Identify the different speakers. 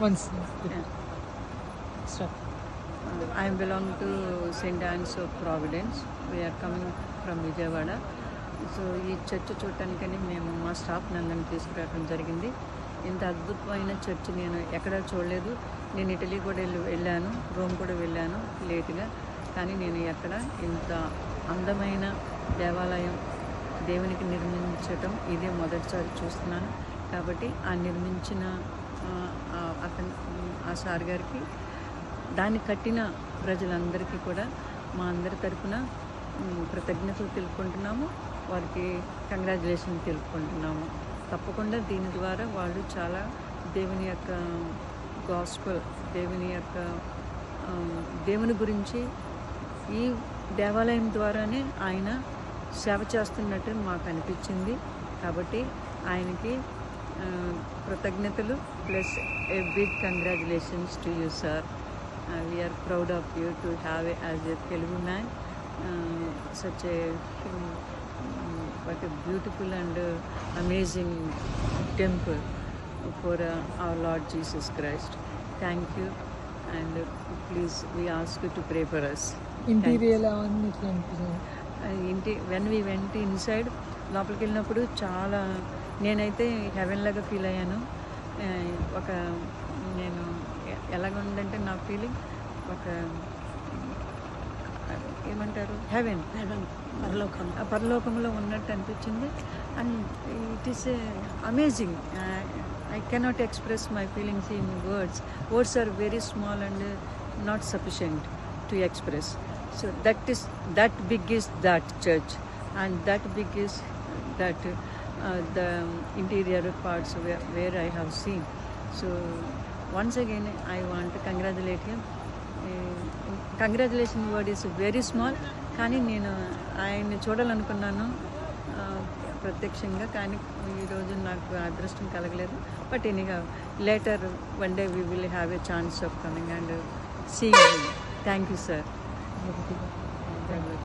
Speaker 1: once.
Speaker 2: Yeah.
Speaker 1: Start.
Speaker 2: I belong to St. Anne's of Providence. We are coming from Vijayawada. So ఈ church చూడటానికని మేము మా staff నన్ను తీసుకురావడం జరిగింది. ఇంత అద్భుతమైన చర్చ్ నేను ఎక్కడా చూడలేదు. నేను ఇటలీ కూడా వెళ్ళాను, రోమ్ కూడా వెళ్ళాను లేటుగా. కానీ నేను ఎక్కడ ఇంత అందమైన దేవాలయం దేవునికి నిర్మించటం ఇదే మొదటిసారి చూస్తున్నాను. కాబట్టి ఆ నిర్మించిన ఆ సార్ గారికి, దాన్ని కట్టిన ప్రజలందరికీ కూడా మా అందరి తరఫున కృతజ్ఞతలు తెలుపుకుంటున్నాము. వారికి కంగ్రాచులేషన్ తెలుపుకుంటున్నాము. తప్పకుండా దీని ద్వారా వాళ్ళు చాలా దేవుని యొక్క గాస్పెల్, దేవుని గురించి ఈ దేవాలయం ద్వారానే ఆయన సేవ చేస్తున్నట్టు మాకు అనిపించింది. కాబట్టి ఆయనకి కృతజ్ఞతలు plus a big congratulations to you sir. We are proud of you to have as a Telugu man such a beautiful and amazing temple for our Lord Jesus Christ. Thank you, and please we ask you to pray for us.
Speaker 1: Interior
Speaker 2: when we went inside, లోపలికి వెళ్ళినప్పుడు చాలా నేనైతే haven లాగా feel అయ్యాను. ఒక నేను ఎలాగ ఉందంటే నా ఫీలింగ్ ఒక ఏమంటారు హెవెన్, పరలోకంలో ఉన్నట్టు అనిపించింది. And it is amazing. I cannot express my feelings in words are very small and not sufficient to express. So that big is that church, and that big is that the interior parts where I have seen. So once again I want to congratulate him. Congratulation word is very small. కానీ నేను ఆయన్ని చూడాలనుకున్నాను ప్రత్యక్షంగా, కానీ ఈరోజు నాకు అదృష్టం కలగలేదు. But anyway later one day we will have a chance of coming and seeing him. Thank you sir.